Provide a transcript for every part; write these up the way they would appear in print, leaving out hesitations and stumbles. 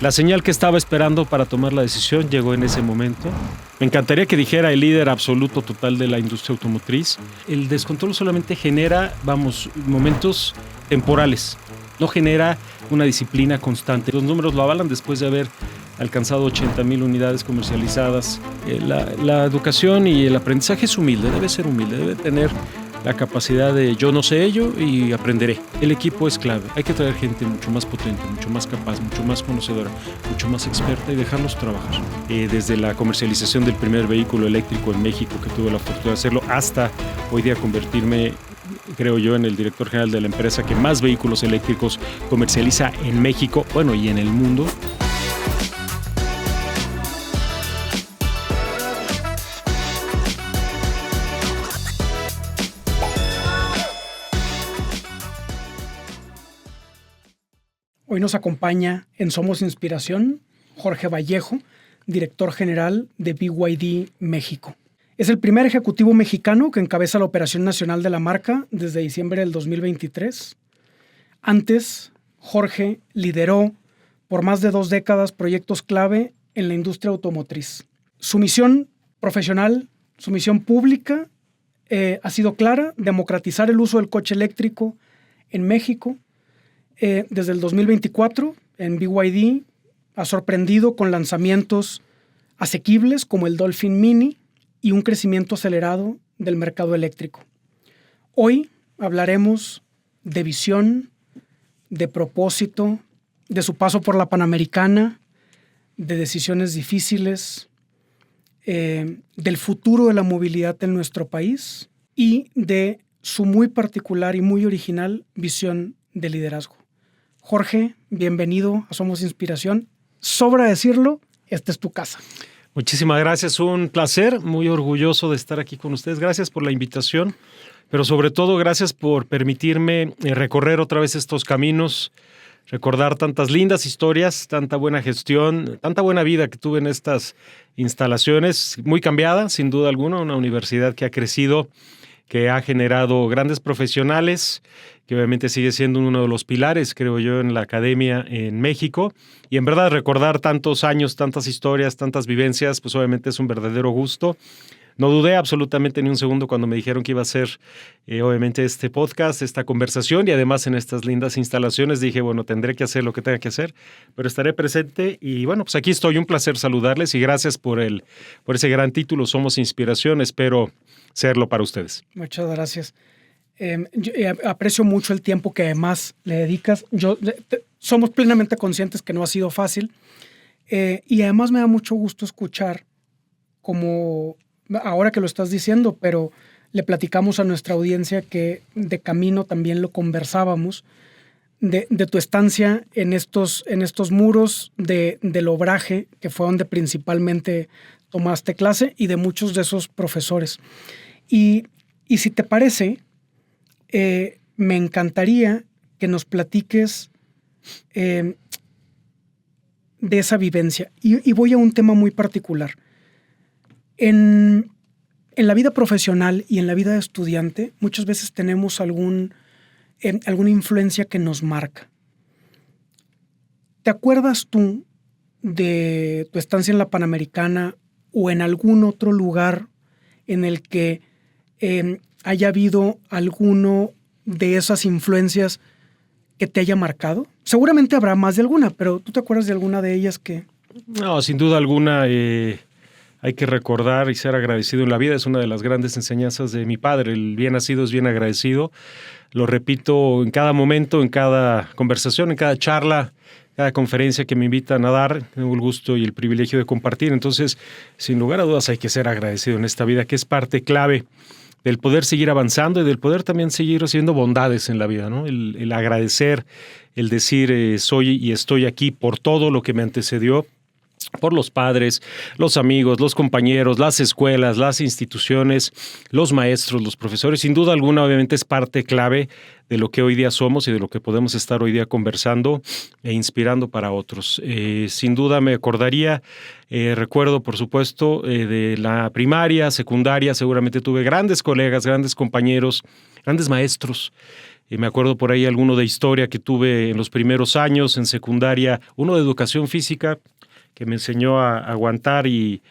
La señal que estaba esperando para tomar la decisión llegó en ese momento. Me encantaría que dijera el líder absoluto total de la industria automotriz. El descontrol solamente genera, momentos temporales. No genera una disciplina constante. Los números lo avalan después de haber alcanzado 80,000 unidades comercializadas. La educación y el aprendizaje es humilde, debe ser humilde, debe tener la capacidad de yo no sé ello y aprenderé. El equipo es clave. Hay que traer gente mucho más potente, mucho más capaz, mucho más conocedora, mucho más experta y dejarlos trabajar. Desde la comercialización del primer vehículo eléctrico en México, que tuve la fortuna de hacerlo, hasta hoy día convertirme, creo yo, en el director general de la empresa que más vehículos eléctricos comercializa en México, y en el mundo. Hoy nos acompaña en Somos Inspiración Jorge Vallejo, director general de BYD México. Es el primer ejecutivo mexicano que encabeza la operación nacional de la marca desde diciembre del 2023. Antes, Jorge lideró por más de 2 décadas proyectos clave en la industria automotriz. Su misión profesional, su misión pública ha sido clara: democratizar el uso del coche eléctrico en México. Desde el 2024, en BYD, ha sorprendido con lanzamientos asequibles como el Dolphin Mini y un crecimiento acelerado del mercado eléctrico. Hoy hablaremos de visión, de propósito, de su paso por la Panamericana, de decisiones difíciles, del futuro de la movilidad en nuestro país y de su muy particular y muy original visión de liderazgo. Jorge, bienvenido a Somos Inspiración. Sobra decirlo, esta es tu casa. Muchísimas gracias, un placer, muy orgulloso de estar aquí con ustedes. Gracias por la invitación, pero sobre todo gracias por permitirme recorrer otra vez estos caminos, recordar tantas lindas historias, tanta buena gestión, tanta buena vida que tuve en estas instalaciones, muy cambiada, sin duda alguna, una universidad que ha crecido, que ha generado grandes profesionales, que obviamente sigue siendo uno de los pilares, creo yo, en la academia en México. Y en verdad recordar tantos años, tantas historias, tantas vivencias, pues obviamente es un verdadero gusto. No dudé absolutamente ni un segundo cuando me dijeron que iba a ser, obviamente, este podcast, esta conversación, y además en estas lindas instalaciones dije, tendré que hacer lo que tenga que hacer, pero estaré presente y pues aquí estoy. Un placer saludarles y gracias por ese gran título, Somos Inspiración. Espero serlo para ustedes. Muchas gracias. Yo aprecio mucho el tiempo que además le dedicas. Somos plenamente conscientes que no ha sido fácil y además me da mucho gusto escuchar, como ahora que lo estás diciendo, pero le platicamos a nuestra audiencia que de camino también lo conversábamos, de tu estancia en estos muros del Obraje, que fue donde principalmente tomaste clase, y de muchos de esos profesores. Y si te parece, me encantaría que nos platiques de esa vivencia. Y voy a un tema muy particular. En la vida profesional y en la vida de estudiante, muchas veces tenemos alguna influencia que nos marca. ¿Te acuerdas tú de tu estancia en la Panamericana o en algún otro lugar en el que haya habido alguno de esas influencias que te haya marcado? Seguramente habrá más de alguna, pero ¿tú te acuerdas de alguna de ellas que...? No, sin duda alguna hay que recordar y ser agradecido en la vida. Es una de las grandes enseñanzas de mi padre. El bien nacido es bien agradecido. Lo repito en cada momento, en cada conversación, en cada charla, cada conferencia que me invitan a dar. Tengo el gusto y el privilegio de compartir. Entonces, sin lugar a dudas, hay que ser agradecido en esta vida, que es parte clave del poder seguir avanzando y del poder también seguir haciendo bondades en la vida, ¿no? El agradecer, el decir soy y estoy aquí por todo lo que me antecedió, por los padres, los amigos, los compañeros, las escuelas, las instituciones, los maestros, los profesores. Sin duda alguna, obviamente, es parte clave de lo que hoy día somos y de lo que podemos estar hoy día conversando e inspirando para otros. Sin duda me acordaría, recuerdo, por supuesto, de la primaria, secundaria. Seguramente tuve grandes colegas, grandes compañeros, grandes maestros Me acuerdo por ahí alguno de historia que tuve en los primeros años, en secundaria, uno de educación física, que me enseñó a aguantar y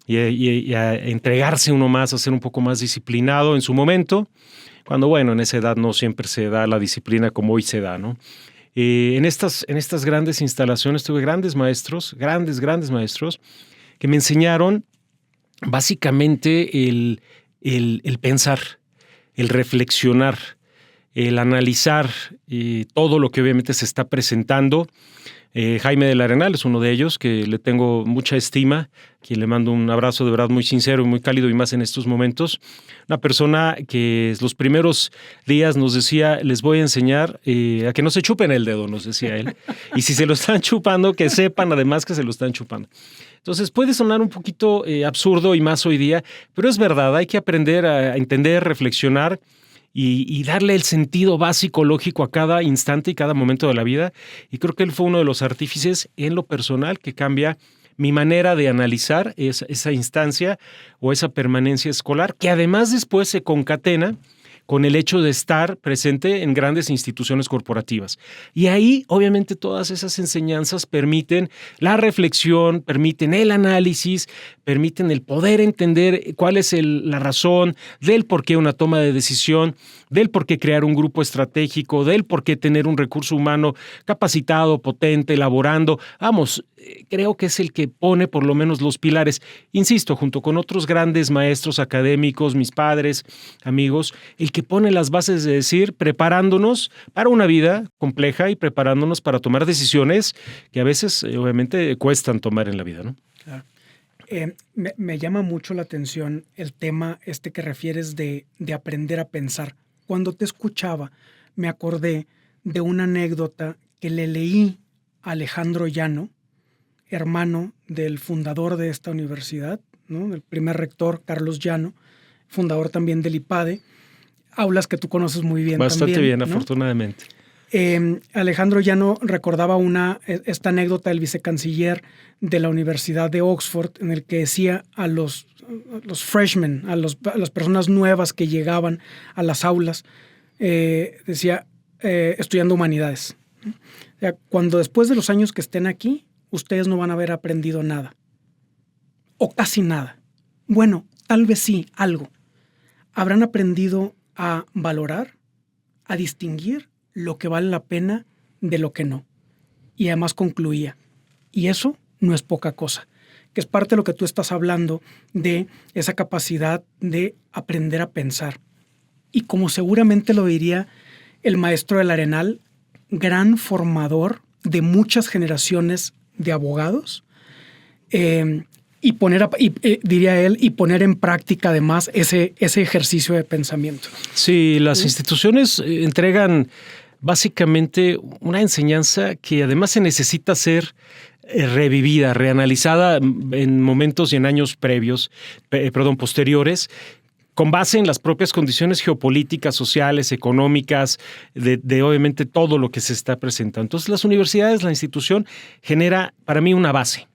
a entregarse uno más, a ser un poco más disciplinado en su momento, cuando, bueno, en esa edad no siempre se da la disciplina como hoy se da, ¿no? En estas grandes instalaciones tuve grandes maestros, grandes maestros, que me enseñaron básicamente el pensar, el reflexionar, el analizar todo lo que obviamente se está presentando. Jaime del Arenal es uno de ellos, que le tengo mucha estima, a quien le mando un abrazo de verdad muy sincero y muy cálido, y más en estos momentos. Una persona que los primeros días nos decía, les voy a enseñar a que no se chupen el dedo, nos decía él. Y si se lo están chupando, que sepan además que se lo están chupando. Entonces puede sonar un poquito absurdo y más hoy día, pero es verdad, hay que aprender a entender, reflexionar y darle el sentido básico, lógico a cada instante y cada momento de la vida. Y creo que él fue uno de los artífices en lo personal que cambia mi manera de analizar esa instancia o esa permanencia escolar, que además después se concatena con el hecho de estar presente en grandes instituciones corporativas. Y ahí, obviamente, todas esas enseñanzas permiten la reflexión, permiten el análisis, permiten el poder entender cuál es la razón del por qué una toma de decisión, del por qué crear un grupo estratégico, del por qué tener un recurso humano capacitado, potente, elaborando. Vamos, creo que es el que pone por lo menos los pilares, insisto, junto con otros grandes maestros académicos, mis padres, amigos, el que pone las bases de decir, preparándonos para una vida compleja y preparándonos para tomar decisiones que a veces, obviamente, cuestan tomar en la vida, ¿no? Claro. Me llama mucho la atención el tema que refieres de aprender a pensar. Cuando te escuchaba, me acordé de una anécdota que le leí a Alejandro Llano, hermano del fundador de esta universidad, ¿no? El primer rector, Carlos Llano, fundador también del IPADE, aulas que tú conoces muy bien. Bastante también, bien, ¿no? Afortunadamente. Alejandro Llano recordaba esta anécdota del vicecanciller de la Universidad de Oxford, en el que decía a los freshmen, a las personas nuevas que llegaban a las aulas, decía, estudiando humanidades. O sea, cuando después de los años que estén aquí, ustedes no van a haber aprendido nada, o casi nada. Bueno, tal vez sí, algo. Habrán aprendido a valorar, a distinguir lo que vale la pena de lo que no. Y además concluía, y eso no es poca cosa, que es parte de lo que tú estás hablando, de esa capacidad de aprender a pensar. Y como seguramente lo diría el maestro del Arenal, gran formador de muchas generaciones de abogados, diría él, y poner en práctica además ese ejercicio de pensamiento. Sí, las instituciones entregan básicamente una enseñanza que además se necesita ser revivida, reanalizada en momentos y en años posteriores, con base en las propias condiciones geopolíticas, sociales, económicas, de obviamente todo lo que se está presentando. Entonces, las universidades, la institución, genera para mí una base,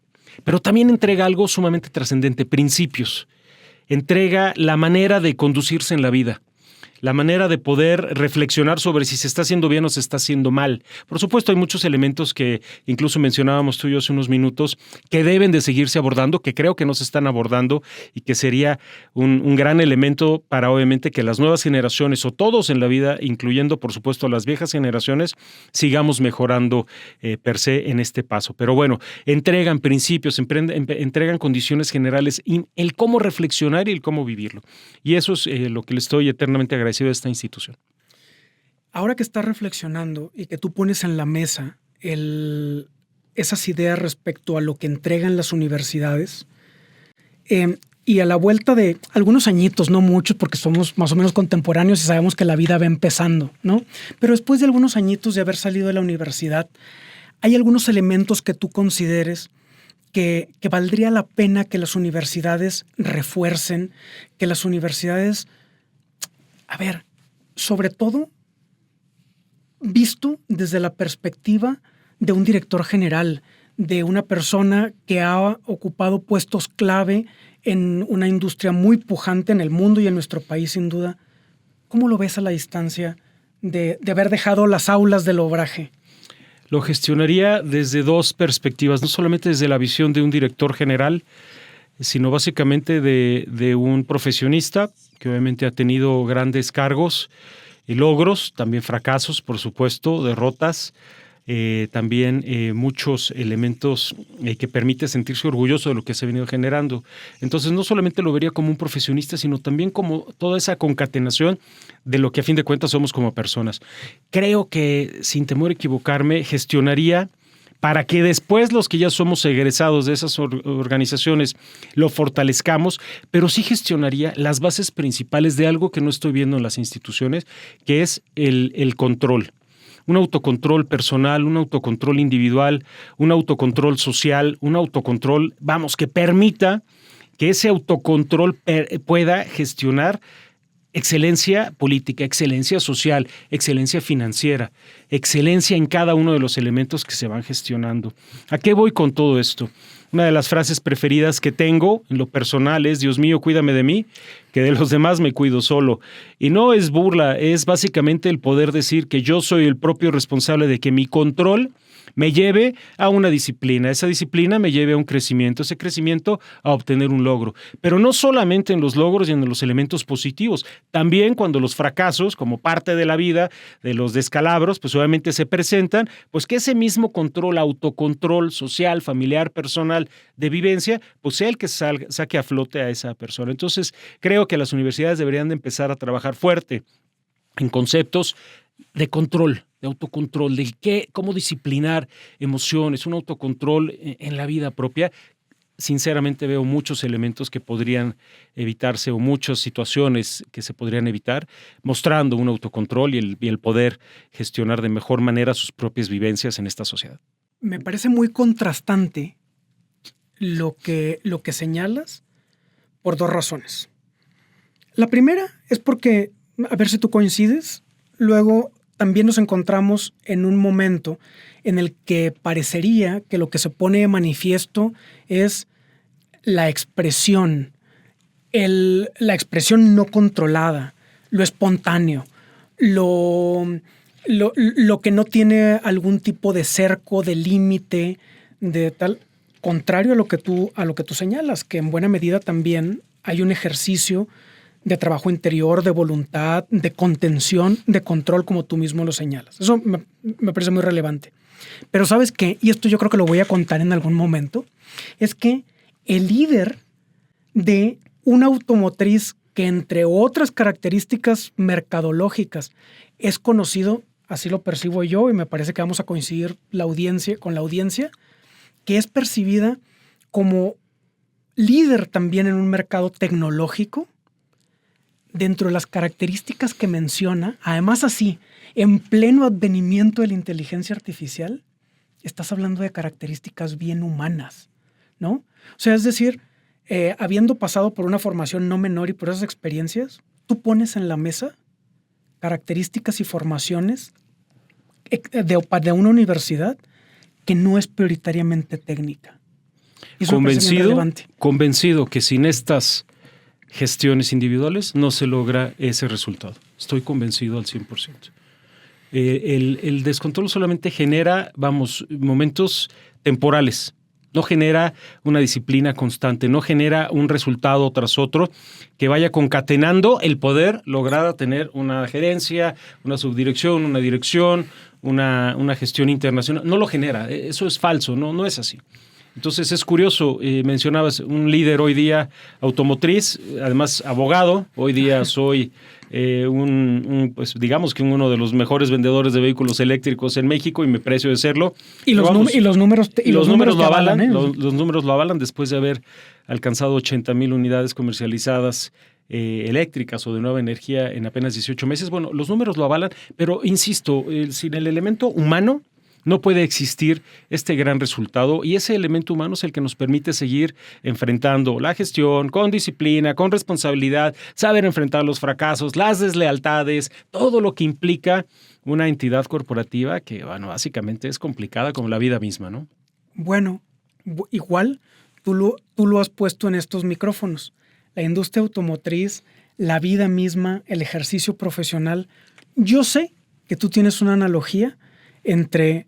pero también entrega algo sumamente trascendente, principios. Entrega la manera de conducirse en la vida, la manera de poder reflexionar sobre si se está haciendo bien o se está haciendo mal. Por supuesto, hay muchos elementos que incluso mencionábamos tú y yo hace unos minutos que deben de seguirse abordando, que creo que no se están abordando y que sería un gran elemento para obviamente que las nuevas generaciones o todos en la vida, incluyendo por supuesto a las viejas generaciones, sigamos mejorando per se en este paso. Pero bueno, entregan principios, entregan condiciones generales, el cómo reflexionar y el cómo vivirlo. Y eso es lo que le estoy eternamente agradecido de esta institución. Ahora que estás reflexionando y que tú pones en la mesa esas ideas respecto a lo que entregan las universidades, y a la vuelta de algunos añitos, no muchos porque somos más o menos contemporáneos y sabemos que la vida va empezando, ¿no? Pero después de algunos añitos de haber salido de la universidad, ¿hay algunos elementos que tú consideres que valdría la pena que las universidades refuercen, que las universidades, sobre todo visto desde la perspectiva de un director general, de una persona que ha ocupado puestos clave en una industria muy pujante en el mundo y en nuestro país, sin duda? ¿Cómo lo ves a la distancia de haber dejado las aulas del obraje? Lo gestionaría desde dos perspectivas, no solamente desde la visión de un director general, sino básicamente de un profesionista que obviamente ha tenido grandes cargos y logros, también fracasos, por supuesto, derrotas, también muchos elementos que permite sentirse orgulloso de lo que se ha venido generando. Entonces no solamente lo vería como un profesionista, sino también como toda esa concatenación de lo que a fin de cuentas somos como personas. Creo que, sin temor a equivocarme, gestionaría para que después los que ya somos egresados de esas organizaciones lo fortalezcamos, pero sí gestionaría las bases principales de algo que no estoy viendo en las instituciones, que es el control. Un autocontrol personal, un autocontrol individual, un autocontrol social, un autocontrol, que permita que ese autocontrol pueda gestionar excelencia política, excelencia social, excelencia financiera, excelencia en cada uno de los elementos que se van gestionando. ¿A qué voy con todo esto? Una de las frases preferidas que tengo en lo personal es: Dios mío, cuídame de mí, que de los demás me cuido solo. Y no es burla, es básicamente el poder decir que yo soy el propio responsable de que mi control me lleve a una disciplina, esa disciplina me lleve a un crecimiento, ese crecimiento a obtener un logro. Pero no solamente en los logros y en los elementos positivos, también cuando los fracasos, como parte de la vida, de los descalabros, pues obviamente se presentan, pues que ese mismo control, autocontrol social, familiar, personal, de vivencia, pues sea el que saque a flote a esa persona. Entonces, creo que las universidades deberían de empezar a trabajar fuerte en conceptos de control, de autocontrol, de cómo disciplinar emociones, un autocontrol en la vida propia. Sinceramente veo muchos elementos que podrían evitarse o muchas situaciones que se podrían evitar mostrando un autocontrol y el poder gestionar de mejor manera sus propias vivencias en esta sociedad. Me parece muy contrastante lo que señalas por dos razones. La primera es porque, a ver si tú coincides, luego también nos encontramos en un momento en el que parecería que lo que se pone de manifiesto es la expresión, la expresión no controlada, lo espontáneo, lo que no tiene algún tipo de cerco, de límite, de tal, contrario a lo que tú señalas, que en buena medida también hay un ejercicio de trabajo interior, de voluntad, de contención, de control, como tú mismo lo señalas. Eso me parece muy relevante. Pero ¿sabes qué? Y esto yo creo que lo voy a contar en algún momento, es que el líder de una automotriz que, entre otras características mercadológicas, es conocido, así lo percibo yo, y me parece que vamos a coincidir con la audiencia, que es percibida como líder también en un mercado tecnológico. Dentro de las características que menciona, además así, en pleno advenimiento de la inteligencia artificial, estás hablando de características bien humanas, ¿no? O sea, es decir, habiendo pasado por una formación no menor y por esas experiencias, tú pones en la mesa características y formaciones de una universidad que no es prioritariamente técnica. Eso Convencido que sin estas gestiones individuales no se logra ese resultado. Estoy convencido al 100%. El descontrol solamente genera, momentos temporales. No genera una disciplina constante, no genera un resultado tras otro que vaya concatenando el poder lograr tener una gerencia, una subdirección, una dirección, una gestión internacional. No lo genera, eso es falso, no es así. Entonces es curioso, mencionabas un líder hoy día automotriz, además abogado. Hoy día soy pues digamos que uno de los mejores vendedores de vehículos eléctricos en México y me precio de serlo. Y los números lo avalan, ¿eh? Los números lo avalan después de haber alcanzado 80,000 unidades comercializadas eléctricas o de nueva energía en apenas 18 meses. Bueno, los números lo avalan, pero insisto, sin el elemento humano no puede existir este gran resultado, y ese elemento humano es el que nos permite seguir enfrentando la gestión con disciplina, con responsabilidad, saber enfrentar los fracasos, las deslealtades, todo lo que implica una entidad corporativa que, básicamente es complicada como la vida misma, ¿no? Bueno, igual tú lo has puesto en estos micrófonos. La industria automotriz, la vida misma, el ejercicio profesional. Yo sé que tú tienes una analogía entre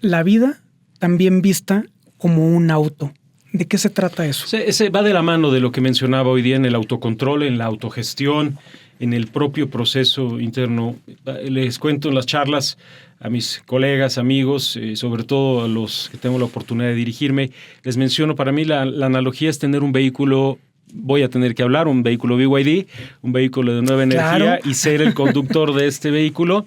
la vida también vista como un auto. ¿De qué se trata eso? Ese va de la mano de lo que mencionaba hoy día en el autocontrol, en la autogestión, en el propio proceso interno. Les cuento en las charlas a mis colegas, amigos, sobre todo a los que tengo la oportunidad de dirigirme, les menciono, para mí la analogía es tener un vehículo, voy a tener que hablar, un vehículo BYD, un vehículo de nueva energía, y ser el conductor de este vehículo.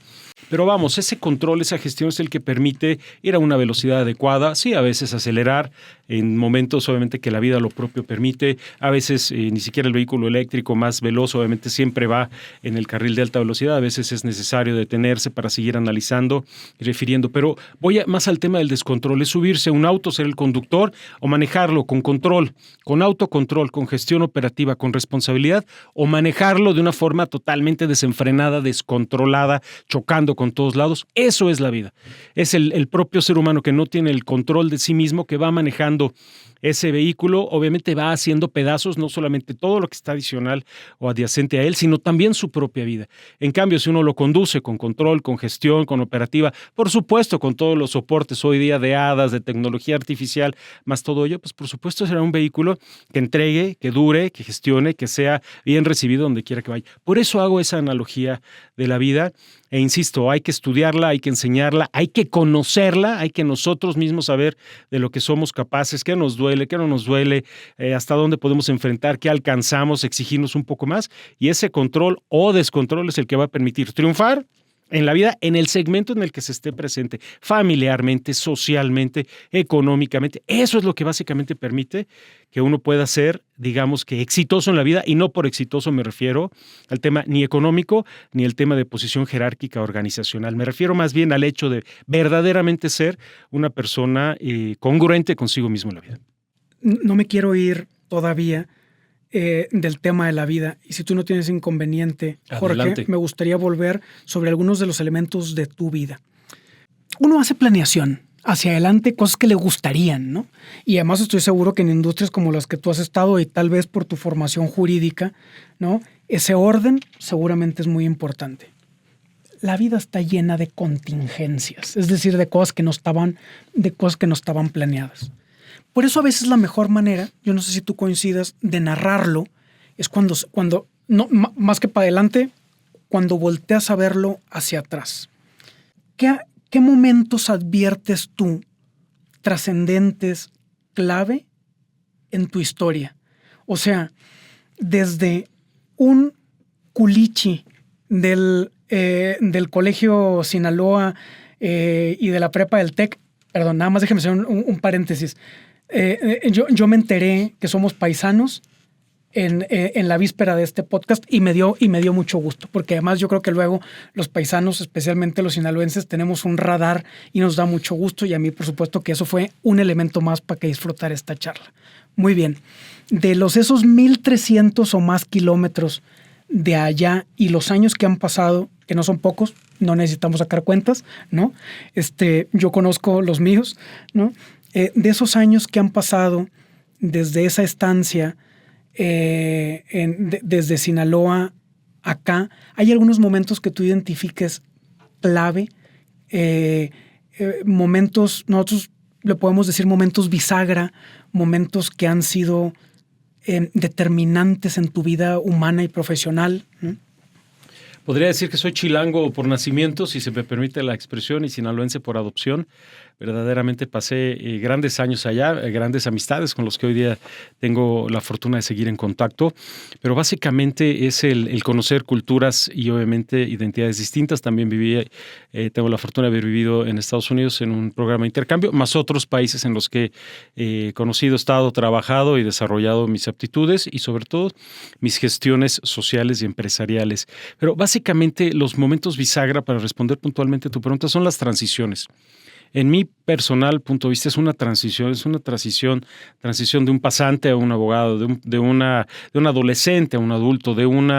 Pero vamos, ese control, esa gestión es el que permite ir a una velocidad adecuada, sí, a veces acelerar en momentos obviamente que la vida lo propio permite, a veces ni siquiera el vehículo eléctrico más veloz obviamente siempre va en el carril de alta velocidad, a veces es necesario detenerse para seguir analizando y refiriendo, pero voy más al tema del descontrol, es subirse a un auto, ser el conductor o manejarlo con control, con autocontrol, con gestión operativa, con responsabilidad, o manejarlo de una forma totalmente desenfrenada, descontrolada, chocando con todos lados. Eso es la vida. Es el propio ser humano que no tiene el control de sí mismo, que va manejando ese vehículo, obviamente va haciendo pedazos no solamente todo lo que está adicional o adyacente a él, sino también su propia vida. En cambio, si uno lo conduce con control, con gestión, con operativa, por supuesto con todos los soportes hoy día de hadas, de tecnología artificial, más todo ello, pues por supuesto será un vehículo que entregue, que dure, que gestione, que sea bien recibido donde quiera que vaya. Por eso hago esa analogía de la vida. E insisto, hay que estudiarla, hay que enseñarla, hay que conocerla, hay que nosotros mismos saber de lo que somos capaces, qué nos duele, qué no nos duele, hasta dónde podemos enfrentar, qué alcanzamos, exigirnos un poco más. Y ese control o descontrol es el que va a permitir triunfar en la vida, en el segmento en el que se esté presente, familiarmente, socialmente, económicamente. Eso es lo que básicamente permite que uno pueda ser, digamos que exitoso en la vida, y no por exitoso me refiero al tema ni económico, ni el tema de posición jerárquica organizacional. Me refiero más bien al hecho de verdaderamente ser una persona congruente consigo mismo en la vida. No me quiero ir todavía del tema de la vida. Y si tú no tienes inconveniente, Jorge, adelante. Me gustaría volver sobre algunos de los elementos de tu vida. Uno hace planeación hacia adelante, cosas que le gustarían, ¿no? Y además estoy seguro que en industrias como las que tú has estado y tal vez por tu formación jurídica, ¿no? Ese orden seguramente es muy importante. La vida está llena de contingencias, es decir, de cosas que no estaban planeadas. Por eso a veces la mejor manera, yo no sé si tú coincidas, de narrarlo es cuando no, más que para adelante, cuando volteas a verlo hacia atrás. ¿Qué momentos adviertes tú trascendentes, clave en tu historia? O sea, desde un culichi del Colegio Sinaloa y de la prepa del TEC, perdón, nada más déjeme hacer un paréntesis. Yo me enteré que somos paisanos en la víspera de este podcast y me dio mucho gusto, porque además yo creo que luego los paisanos, especialmente los sinaloenses, tenemos un radar y nos da mucho gusto, y a mí por supuesto que eso fue un elemento más para que disfrutar esta charla. Muy bien, de esos 1,300 o más kilómetros de allá y los años que han pasado, que no son pocos, no necesitamos sacar cuentas, ¿no? Yo conozco los míos, ¿no? De esos años que han pasado desde esa estancia, desde Sinaloa acá, ¿hay algunos momentos que tú identifiques clave? Momentos, nosotros le podemos decir momentos bisagra, momentos que han sido determinantes en tu vida humana y profesional, ¿no? Podría decir que soy chilango por nacimiento, si se me permite la expresión, y sinaloense por adopción. Verdaderamente pasé grandes años allá, grandes amistades con los que hoy día tengo la fortuna de seguir en contacto, pero básicamente es el conocer culturas y obviamente identidades distintas. También tengo la fortuna de haber vivido en Estados Unidos en un programa de intercambio, más otros países en los que he conocido, estado, trabajado y desarrollado mis aptitudes y sobre todo mis gestiones sociales y empresariales. Pero básicamente los momentos bisagra, para responder puntualmente a tu pregunta, son las transiciones. En mi personal punto de vista es una transición de un pasante a un abogado, de un adolescente a un adulto, de un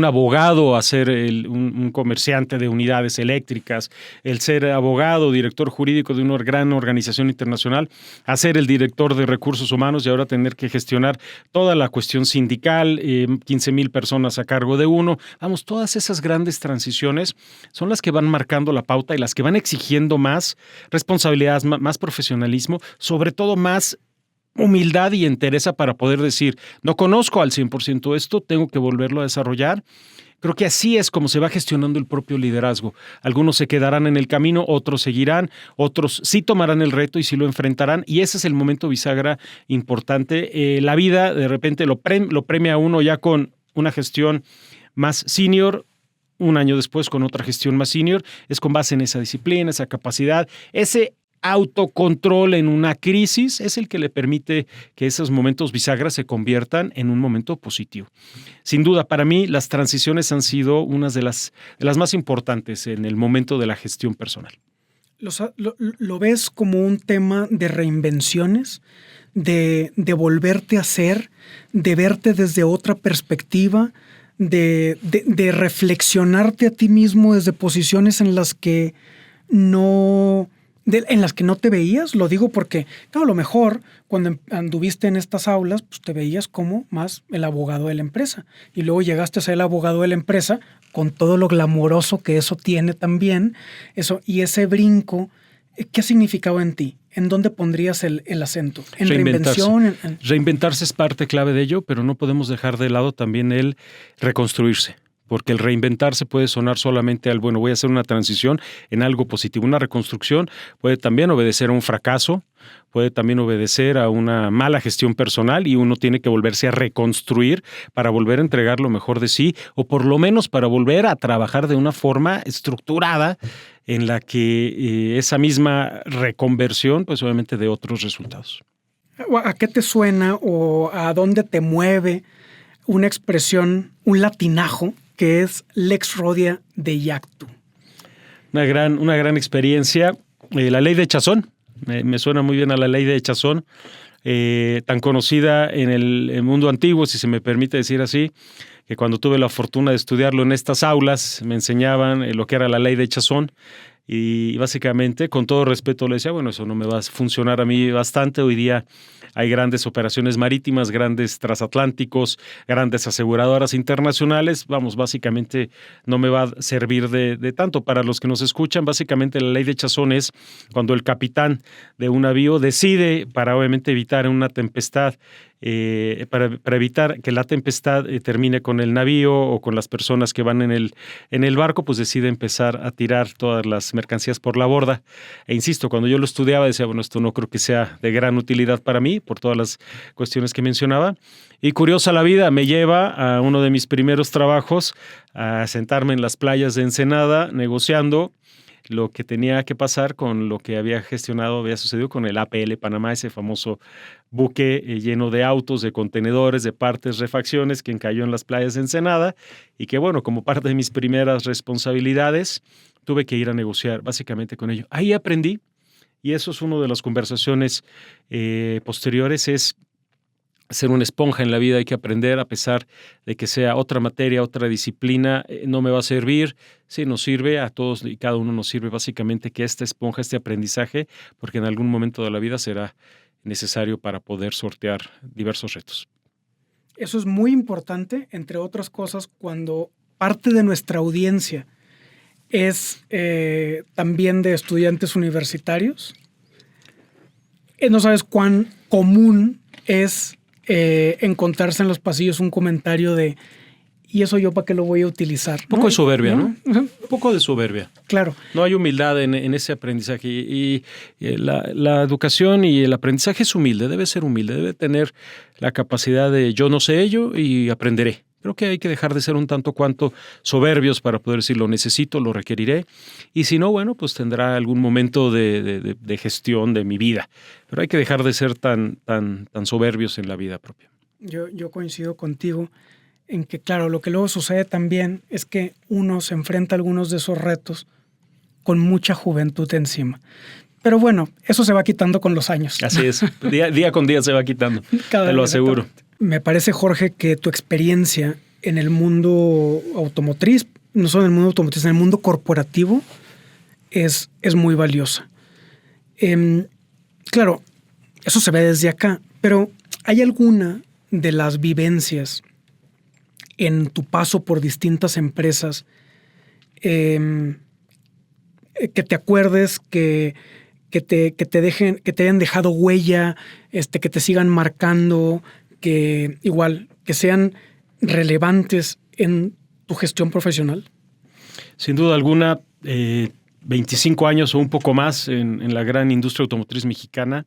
abogado a ser un comerciante de unidades eléctricas, el ser abogado, director jurídico de una gran organización internacional, a ser el director de recursos humanos y ahora tener que gestionar toda la cuestión sindical, 15,000 personas a cargo de uno. Vamos, todas esas grandes transiciones son las que van marcando la pauta y las que van exigiendo más responsabilidad, más profesionalismo, sobre todo más humildad y entereza para poder decir, no conozco al 100% esto, tengo que volverlo a desarrollar. Creo que así es como se va gestionando el propio liderazgo. Algunos se quedarán en el camino, otros seguirán, otros sí tomarán el reto y sí lo enfrentarán, y ese es el momento bisagra importante. La vida de repente lo premia a uno ya con una gestión más senior, un año después con otra gestión más senior, es con base en esa disciplina, esa capacidad, ese autocontrol en una crisis es el que le permite que esos momentos bisagras se conviertan en un momento positivo. Sin duda, para mí las transiciones han sido unas de las más importantes en el momento de la gestión personal. ¿Lo ves como un tema de reinvenciones, de volverte a hacer, de verte desde otra perspectiva, de reflexionarte a ti mismo desde posiciones en las que no te veías? Lo digo porque, claro, a lo mejor cuando anduviste en estas aulas, pues te veías como más el abogado de la empresa. Y luego llegaste a ser el abogado de la empresa con todo lo glamoroso que eso tiene también. Y ese brinco, ¿qué ha significado en ti? ¿En dónde pondrías el acento? ¿En reinvención? Reinventarse es parte clave de ello, pero no podemos dejar de lado también el reconstruirse. Porque el reinventarse puede sonar solamente al, bueno, voy a hacer una transición en algo positivo. Una reconstrucción puede también obedecer a un fracaso, puede también obedecer a una mala gestión personal y uno tiene que volverse a reconstruir para volver a entregar lo mejor de sí o por lo menos para volver a trabajar de una forma estructurada en la que esa misma reconversión pues obviamente dé otros resultados. ¿A qué te suena o a dónde te mueve una expresión, un latinajo que es Lex Rodia de Iactu? Una gran experiencia. La ley de Chazón, me suena muy bien a la ley de Chazón, tan conocida en el mundo antiguo, si se me permite decir así, que cuando tuve la fortuna de estudiarlo en estas aulas, me enseñaban lo que era la ley de Chazón. Y básicamente, con todo respeto, le decía, bueno, eso no me va a funcionar a mí bastante. Hoy día hay grandes operaciones marítimas, grandes transatlánticos, grandes aseguradoras internacionales. Vamos, básicamente no me va a servir de tanto. Para los que nos escuchan, básicamente la ley de Chazón es cuando el capitán de un navío decide, para obviamente evitar una tempestad, para evitar que la tempestad termine con el navío o con las personas que van en el barco, pues decide empezar a tirar todas las mercancías por la borda. E insisto, cuando yo lo estudiaba decía, bueno, esto no creo que sea de gran utilidad para mí por todas las cuestiones que mencionaba. Y curiosa la vida, me lleva a uno de mis primeros trabajos a sentarme en las playas de Ensenada negociando lo que tenía que pasar con lo que había sucedido con el APL Panamá, ese famoso buque lleno de autos, de contenedores, de partes, refacciones que encalló en las playas de Ensenada y que, bueno, como parte de mis primeras responsabilidades, tuve que ir a negociar básicamente con ello. Ahí aprendí, y eso es una de las conversaciones posteriores, es ser una esponja en la vida, hay que aprender a pesar de que sea otra materia, otra disciplina, no me va a servir, sí nos sirve, a todos y cada uno nos sirve básicamente que esta esponja, este aprendizaje, porque en algún momento de la vida será necesario para poder sortear diversos retos. Eso es muy importante, entre otras cosas, cuando parte de nuestra audiencia es también de estudiantes universitarios. No sabes cuán común es encontrarse en los pasillos un comentario de ¿y eso yo para qué lo voy a utilizar? Un poco de soberbia, ¿no? Un poco de soberbia. Claro. No hay humildad en ese aprendizaje y la educación y el aprendizaje es humilde, debe ser humilde, debe tener la capacidad de yo no sé ello y aprenderé. Creo que hay que dejar de ser un tanto cuanto soberbios para poder decir lo necesito, lo requeriré. Y si no, bueno, pues tendrá algún momento de gestión de mi vida. Pero hay que dejar de ser tan soberbios en la vida propia. Yo coincido contigo en que, claro, lo que luego sucede también es que uno se enfrenta a algunos de esos retos con mucha juventud encima. Pero bueno, eso se va quitando con los años. Así es, día con día se va quitando, te lo aseguro. Me parece, Jorge, que tu experiencia en el mundo automotriz, no solo en el mundo automotriz, en el mundo corporativo, es muy valiosa. Claro, eso se ve desde acá, pero ¿hay alguna de las vivencias en tu paso por distintas empresas que te acuerdes, que te dejen, que te hayan dejado huella, que te sigan marcando, que igual, que sean relevantes en tu gestión profesional? Sin duda alguna, 25 años o un poco más en la gran industria automotriz mexicana,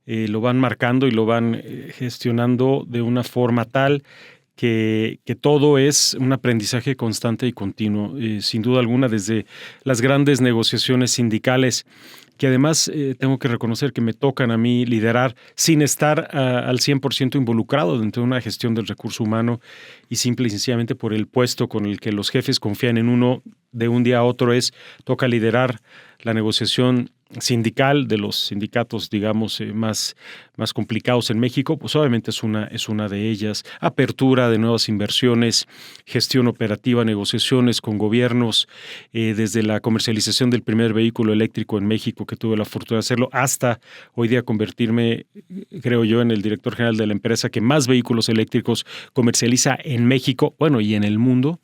lo van marcando y lo van gestionando de una forma tal que todo es un aprendizaje constante y continuo. Sin duda alguna, desde las grandes negociaciones sindicales, que además tengo que reconocer que me tocan a mí liderar sin estar al 100% involucrado dentro de una gestión del recurso humano y simple y sencillamente por el puesto con el que los jefes confían en uno de un día a otro, toca liderar la negociación sindical de los sindicatos, digamos, más complicados en México. Pues obviamente es una de ellas. Apertura de nuevas inversiones, gestión operativa, negociaciones con gobiernos, desde la comercialización del primer vehículo eléctrico en México, que tuve la fortuna de hacerlo, hasta hoy día convertirme, creo yo, en el director general de la empresa que más vehículos eléctricos comercializa en México, bueno, y en el mundo.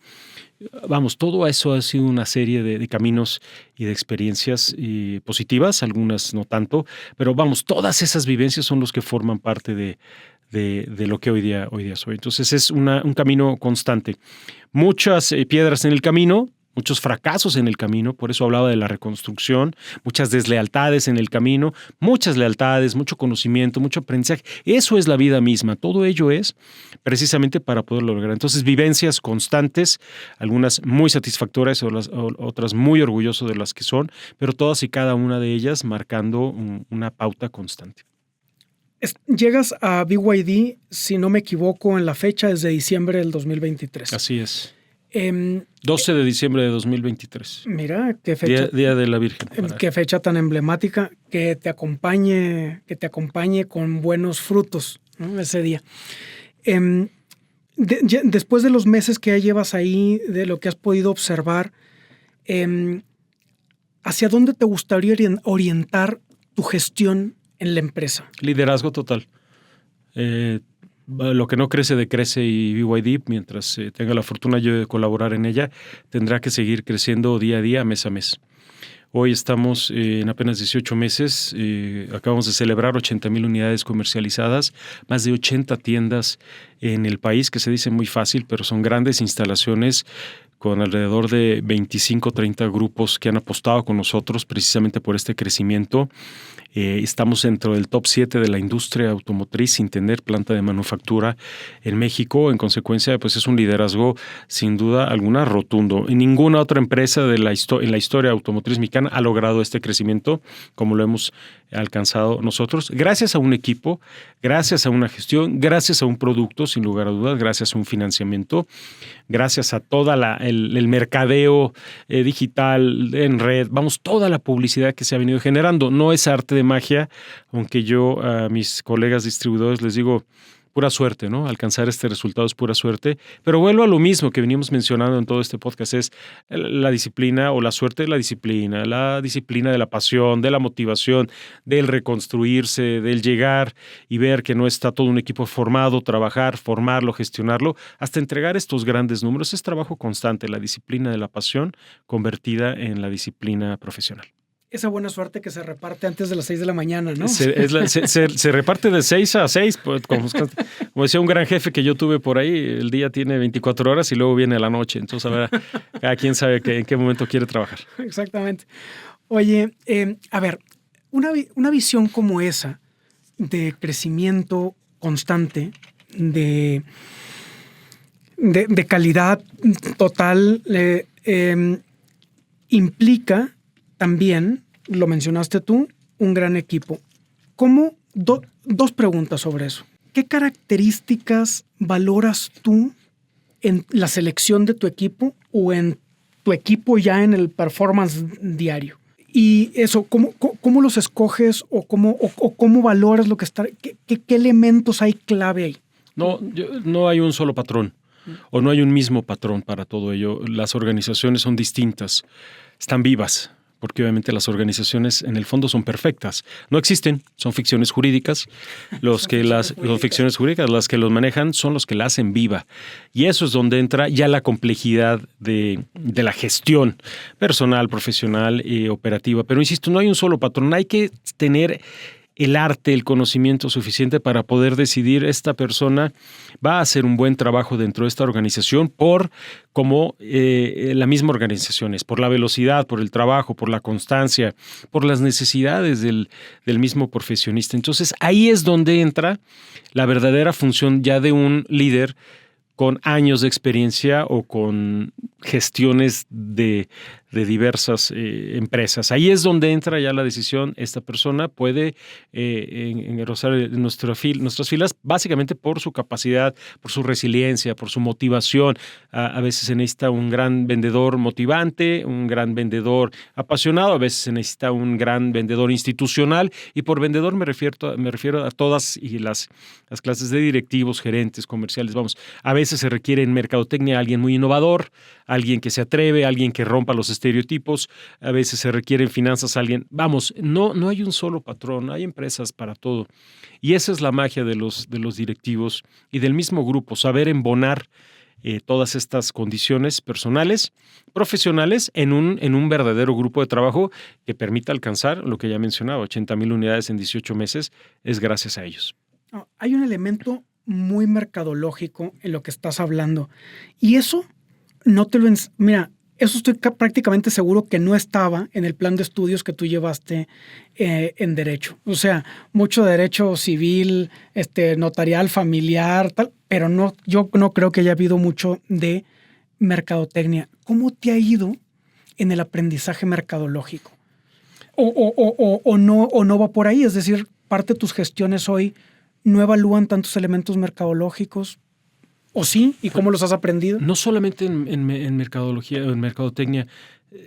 Vamos, todo eso ha sido una serie de caminos y de experiencias positivas, algunas no tanto, pero vamos, todas esas vivencias son los que forman parte de lo que hoy día soy. Entonces es un camino constante. Muchas piedras en el camino, muchos fracasos en el camino, por eso hablaba de la reconstrucción, muchas deslealtades en el camino, muchas lealtades, mucho conocimiento, mucho aprendizaje. Eso es la vida misma, todo ello es precisamente para poderlo lograr. Entonces, vivencias constantes, algunas muy satisfactorias, otras muy orgulloso de las que son, pero todas y cada una de ellas marcando una pauta constante. Llegas a BYD, si no me equivoco, en la fecha desde diciembre del 2023. Así es. 12 de diciembre de 2023. Mira, qué fecha. Día de la Virgen. Qué fecha tan emblemática, que te acompañe con buenos frutos, ¿no? Ese día. Después de los meses que ya llevas ahí, de lo que has podido observar, ¿hacia dónde te gustaría orientar tu gestión en la empresa? Liderazgo total. Lo que no crece decrece, y BYD, mientras tenga la fortuna yo de colaborar en ella, tendrá que seguir creciendo día a día, mes a mes. Hoy estamos en apenas 18 meses, acabamos de celebrar 80,000 unidades comercializadas, más de 80 tiendas en el país, que se dice muy fácil, pero son grandes instalaciones con alrededor de 25, 30 grupos que han apostado con nosotros precisamente por este crecimiento. Estamos dentro del top 7 de la industria automotriz sin tener planta de manufactura en México. En consecuencia, pues es un liderazgo sin duda alguna rotundo. En ninguna otra empresa en la historia automotriz mexicana ha logrado este crecimiento como lo hemos alcanzado nosotros, gracias a un equipo, gracias a una gestión, gracias a un producto, sin lugar a dudas, gracias a un financiamiento, gracias a toda el mercadeo digital en red, vamos, toda la publicidad que se ha venido generando. No es arte de magia, aunque yo a mis colegas distribuidores les digo, pura suerte, ¿no? Alcanzar este resultado es pura suerte. Pero vuelvo a lo mismo que venimos mencionando en todo este podcast, es la disciplina o la suerte de la disciplina de la pasión, de la motivación, del reconstruirse, del llegar y ver que no está todo un equipo formado, trabajar, formarlo, gestionarlo, hasta entregar estos grandes números. Es trabajo constante, la disciplina de la pasión convertida en la disciplina profesional. Esa buena suerte que se reparte antes de las 6 de la mañana, ¿no? Se reparte de 6 a 6, pues, como decía un gran jefe que yo tuve por ahí, el día tiene 24 horas y luego viene la noche, entonces a ver, cada quien sabe en qué momento quiere trabajar. Exactamente. Oye, a ver, una visión como esa de crecimiento constante, de calidad total, implica también, lo mencionaste tú, un gran equipo. ¿Cómo? Dos preguntas sobre eso. ¿Qué características valoras tú en la selección de tu equipo o en tu equipo ya en el performance diario. Y eso, ¿cómo los escoges o cómo valoras lo que está? ¿Qué elementos hay clave ahí? No hay un solo patrón o no hay un mismo patrón para todo ello. Las organizaciones son distintas, están vivas, porque obviamente las organizaciones en el fondo son perfectas. No existen, son ficciones jurídicas. Son ficciones jurídicas, las que los manejan son los que la hacen viva. Y eso es donde entra ya la complejidad de la gestión personal, profesional, operativa. Pero insisto, no hay un solo patrón, hay que tener el arte, el conocimiento suficiente para poder decidir esta persona va a hacer un buen trabajo dentro de esta organización como la misma organización es, por la velocidad, por el trabajo, por la constancia, por las necesidades del mismo profesionista. Entonces ahí es donde entra la verdadera función ya de un líder con años de experiencia o con gestiones de diversas empresas. Ahí es donde entra ya la decisión. Esta persona puede engrosar nuestras filas básicamente por su capacidad, por su resiliencia, por su motivación. A veces se necesita un gran vendedor motivante, un gran vendedor apasionado, a veces se necesita un gran vendedor institucional, y por vendedor me refiero a todas y las clases de directivos, gerentes, comerciales. Vamos, a veces se requiere en mercadotecnia alguien muy innovador, alguien que se atreve, alguien que rompa los estereotipos. A veces se requiere en finanzas alguien. Vamos, no hay un solo patrón, hay empresas para todo. Y esa es la magia de los directivos y del mismo grupo, saber embonar todas estas condiciones personales, profesionales, en un verdadero grupo de trabajo que permita alcanzar lo que ya mencionaba, 80,000 unidades en 18 meses, es gracias a ellos. Hay un elemento muy mercadológico en lo que estás hablando. Y eso no te lo... Mira, eso estoy prácticamente seguro que no estaba en el plan de estudios que tú llevaste en Derecho. O sea, mucho derecho civil, notarial, familiar, tal, pero yo no creo que haya habido mucho de mercadotecnia. ¿Cómo te ha ido en el aprendizaje mercadológico? ¿O no va por ahí? Es decir, parte de tus gestiones hoy no evalúan tantos elementos mercadológicos, ¿o sí? ¿Y cómo los has aprendido? No solamente en mercadología o en mercadotecnia,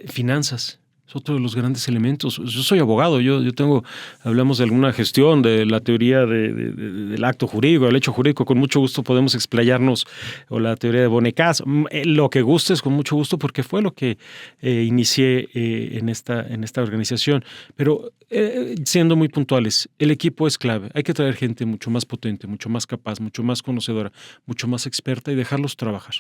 finanzas. Es otro de los grandes elementos. Yo soy abogado, hablamos de alguna gestión, de la teoría del acto jurídico, del hecho jurídico, con mucho gusto podemos explayarnos, o la teoría de Bonecaz, lo que gustes, con mucho gusto, porque fue lo que inicié en esta organización. Pero siendo muy puntuales, el equipo es clave. Hay que traer gente mucho más potente, mucho más capaz, mucho más conocedora, mucho más experta y dejarlos trabajar.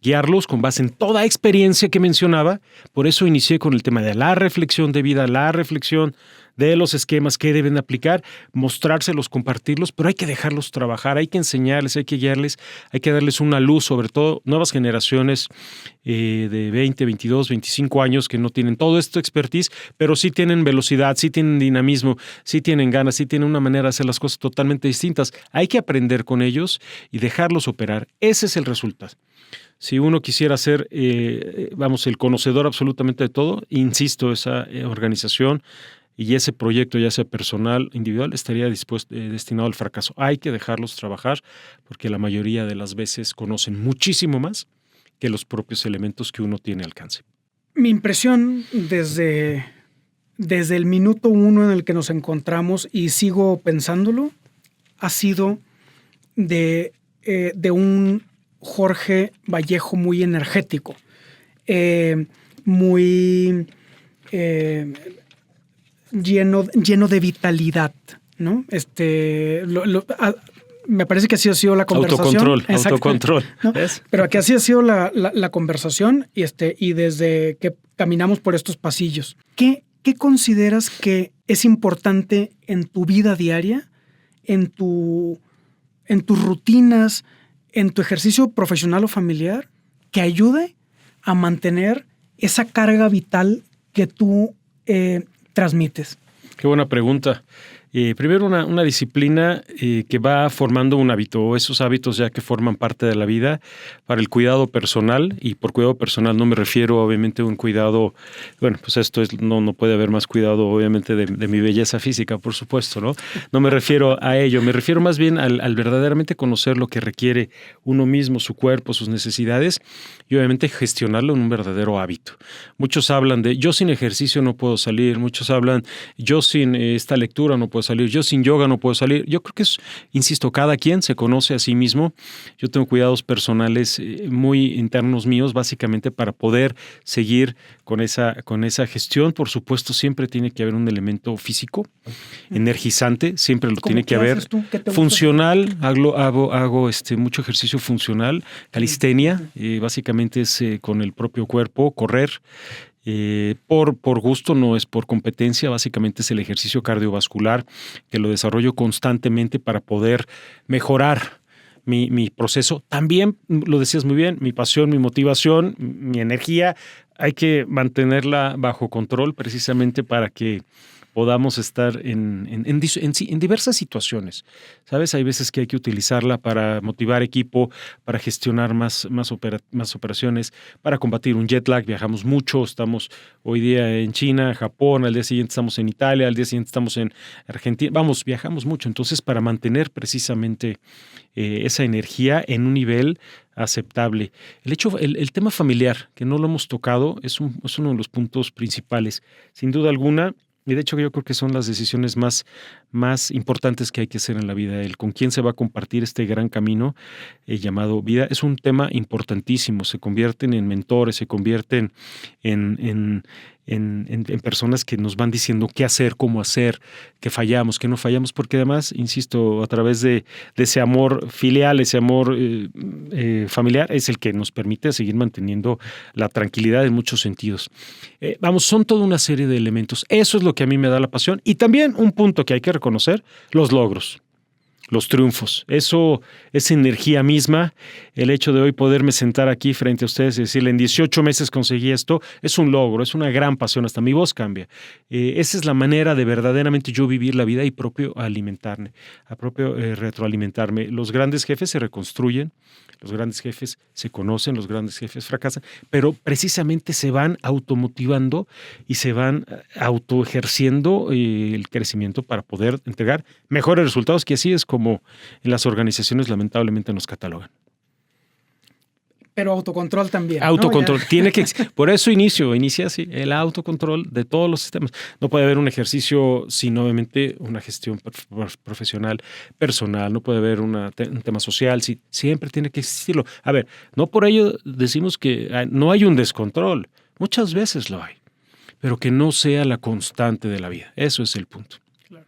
Guiarlos con base en toda experiencia que mencionaba. Por eso inicié con el tema de la reflexión de vida, la reflexión de los esquemas que deben aplicar, mostrárselos, compartirlos, pero hay que dejarlos trabajar, hay que enseñarles, hay que guiarles, hay que darles una luz, sobre todo nuevas generaciones de 20, 22, 25 años que no tienen todo esto expertise, pero sí tienen velocidad, sí tienen dinamismo, sí tienen ganas, sí tienen una manera de hacer las cosas totalmente distintas. Hay que aprender con ellos y dejarlos operar. Ese es el resultado. Si uno quisiera ser, el conocedor absolutamente de todo, insisto, esa organización y ese proyecto, ya sea personal, individual, estaría destinado al fracaso. Hay que dejarlos trabajar porque la mayoría de las veces conocen muchísimo más que los propios elementos que uno tiene alcance. Mi impresión desde el minuto 1 en el que nos encontramos, y sigo pensándolo, ha sido de un Jorge Vallejo muy energético, muy lleno de vitalidad, ¿no? Me parece que así ha sido la conversación. Autocontrol. ¿No? Pero que así ha sido la conversación y desde que caminamos por estos pasillos. ¿Qué consideras que es importante en tu vida diaria, en tus rutinas, en tu ejercicio profesional o familiar, que ayude a mantener esa carga vital que tú transmites? Qué buena pregunta. Primero, una disciplina que va formando un hábito, o esos hábitos ya que forman parte de la vida, para el cuidado personal. Y por cuidado personal no me refiero obviamente a un cuidado, bueno, pues esto es, no puede haber más cuidado obviamente de mi belleza física, por supuesto, ¿no? No me refiero a ello, me refiero más bien al verdaderamente conocer lo que requiere uno mismo, su cuerpo, sus necesidades, y obviamente gestionarlo en un verdadero hábito. Muchos hablan de yo sin ejercicio no puedo salir, muchos hablan yo sin esta lectura no puedo salir, yo sin yoga no puedo salir. Yo creo que es, insisto, cada quien se conoce a sí mismo. Yo tengo cuidados personales muy internos míos, básicamente para poder seguir con esa gestión. Por supuesto, siempre tiene que haber un elemento físico, energizante, siempre lo tiene que haber. Funcional, hago mucho ejercicio funcional, calistenia, básicamente es con el propio cuerpo, correr. Por gusto, no es por competencia, básicamente es el ejercicio cardiovascular que lo desarrollo constantemente para poder mejorar mi proceso. También, lo decías muy bien, mi pasión, mi motivación, mi energía, hay que mantenerla bajo control precisamente para que podamos estar en diversas situaciones, ¿sabes? Hay veces que hay que utilizarla para motivar equipo, para gestionar más operaciones, para combatir un jet lag. Viajamos mucho, estamos hoy día en China, Japón, al día siguiente estamos en Italia, al día siguiente estamos en Argentina. Viajamos mucho. Entonces, para mantener precisamente esa energía en un nivel aceptable. El tema familiar, que no lo hemos tocado, es uno de los puntos principales. Sin duda alguna, y de hecho yo creo que son las decisiones más importantes que hay que hacer en la vida. El con quién se va a compartir este gran camino llamado vida es un tema importantísimo. Se convierten en mentores, se convierten en personas que nos van diciendo qué hacer, cómo hacer, qué fallamos, qué no fallamos, porque además, insisto, a través de ese amor filial, ese amor familiar, es el que nos permite seguir manteniendo la tranquilidad en muchos sentidos. Son toda una serie de elementos. Eso es lo que a mí me da la pasión. Y también un punto que hay que reconocer, los logros. Los triunfos, eso es energía misma. El hecho de hoy poderme sentar aquí frente a ustedes y decirle en 18 meses conseguí esto, es un logro, es una gran pasión, hasta mi voz cambia. Esa es la manera de verdaderamente yo vivir la vida y propio alimentarme, retroalimentarme. Los grandes jefes se reconstruyen, los grandes jefes se conocen, los grandes jefes fracasan, pero precisamente se van automotivando y se van autoejerciendo el crecimiento para poder entregar mejores resultados, que así es como en las organizaciones lamentablemente nos catalogan. Pero autocontrol también. Autocontrol. Tiene que, por eso inicia así, el autocontrol de todos los sistemas. No puede haber un ejercicio sin obviamente una gestión profesional, personal, no puede haber un tema social, siempre tiene que existirlo. A ver, no por ello decimos que no hay un descontrol, muchas veces lo hay, pero que no sea la constante de la vida. Eso es el punto. Claro.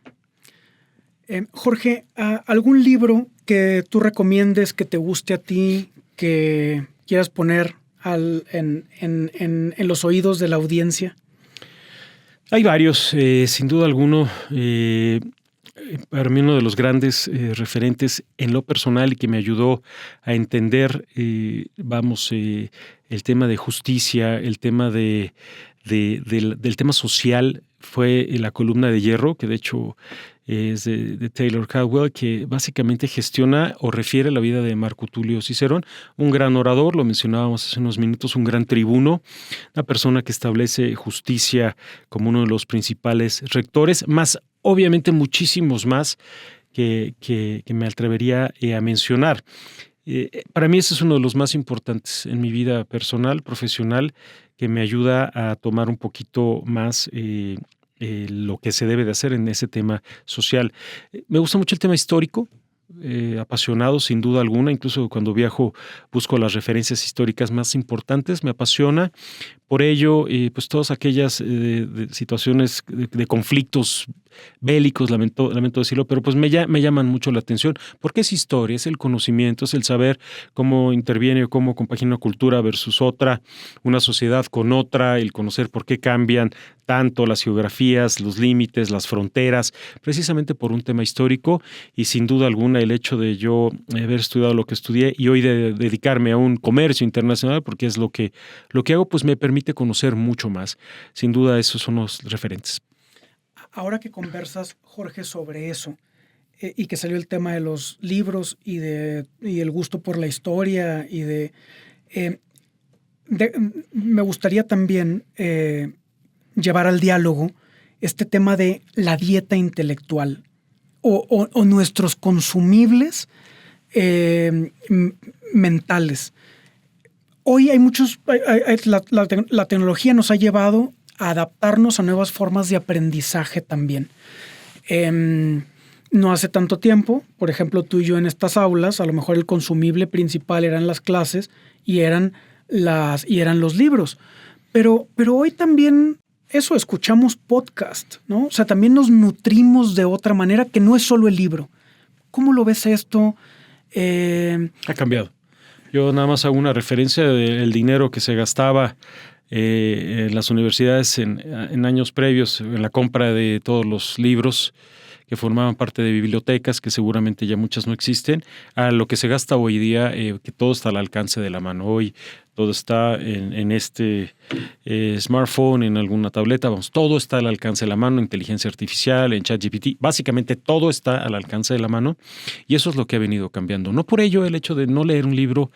Jorge, ¿algún libro que tú recomiendes que te guste a ti, que quieras poner en los oídos de la audiencia? Hay varios, sin duda alguno. Para mí uno de los grandes referentes en lo personal y que me ayudó a entender, el tema de justicia, el tema del tema social, fue la columna de hierro, que de hecho es de Taylor Caldwell, que básicamente gestiona o refiere la vida de Marco Tulio Cicerón, un gran orador, lo mencionábamos hace unos minutos, un gran tribuno, una persona que establece justicia como uno de los principales rectores, más obviamente muchísimos más que me atrevería a mencionar. Para mí ese es uno de los más importantes en mi vida personal, profesional, que me ayuda a tomar un poquito más lo que se debe de hacer en ese tema social. Me gusta mucho el tema histórico, apasionado sin duda alguna, incluso cuando viajo busco las referencias históricas más importantes, me apasiona. Por ello, pues todas aquellas situaciones de conflictos bélicos, lamento decirlo, pero pues me llaman mucho la atención, porque es historia, es el conocimiento, es el saber cómo interviene o cómo compagina una cultura versus otra, una sociedad con otra, el conocer por qué cambian tanto las geografías, los límites, las fronteras, precisamente por un tema histórico. Y sin duda alguna el hecho de yo haber estudiado lo que estudié y hoy de dedicarme a un comercio internacional, porque es lo que hago, pues me permite conocer mucho más. Sin duda esos son los referentes. ahora que conversas, Jorge, sobre eso, y que salió el tema de los libros y el gusto por la historia me gustaría también llevar al diálogo este tema de la dieta intelectual o nuestros consumibles mentales. Hoy hay muchos, la tecnología nos ha llevado a adaptarnos a nuevas formas de aprendizaje también. No hace tanto tiempo, por ejemplo, tú y yo en estas aulas, a lo mejor el consumible principal eran las clases y eran los libros. Pero hoy también escuchamos podcast, ¿no? O sea, también nos nutrimos de otra manera que no es solo el libro. ¿Cómo lo ves esto? Ha cambiado. Yo nada más hago una referencia del dinero que se gastaba en las universidades en años previos en la compra de todos los libros que formaban parte de bibliotecas, que seguramente ya muchas no existen, a lo que se gasta hoy día, que todo está al alcance de la mano. Hoy todo está en este smartphone, en alguna tableta, vamos, todo está al alcance de la mano, inteligencia artificial, en ChatGPT, básicamente todo está al alcance de la mano y eso es lo que ha venido cambiando. No por ello el hecho de no leer un libro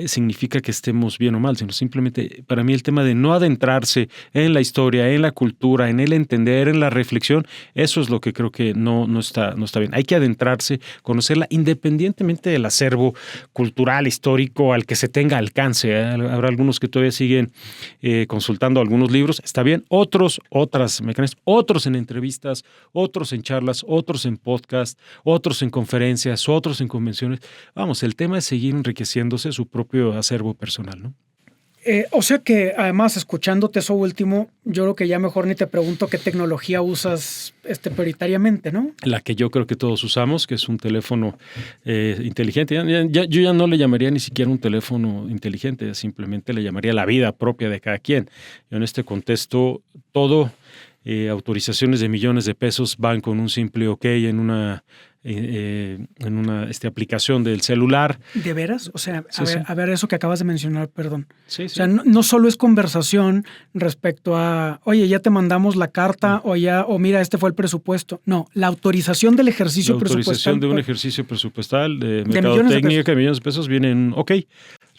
significa que estemos bien o mal, sino simplemente para mí el tema de no adentrarse en la historia, en la cultura, en el entender, en la reflexión, eso es lo que creo que no está bien. Hay que adentrarse, conocerla independientemente del acervo cultural, histórico al que se tenga alcance. Habrá algunos que todavía siguen consultando algunos libros, está bien, otros en entrevistas, otros en charlas, otros en podcast, otros en conferencias, otros en convenciones. Vamos, el tema es seguir enriqueciéndose su propio acervo personal, ¿no? O sea que además, escuchándote eso último, yo creo que ya mejor ni te pregunto qué tecnología usas prioritariamente, ¿no? La que yo creo que todos usamos, que es un teléfono inteligente. Yo ya no le llamaría ni siquiera un teléfono inteligente, simplemente le llamaría la vida propia de cada quien. Yo en este contexto, autorizaciones de millones de pesos van con un simple OK en una aplicación del celular. ¿De veras? O sea, Sí. A ver eso que acabas de mencionar, perdón. Sí. O sea, no solo es conversación respecto a, oye, ya te mandamos la carta o mira, este fue el presupuesto. No, la autorización del ejercicio presupuestal. La autorización de un ejercicio presupuestal de mercadotecnia de millones de pesos viene en OK.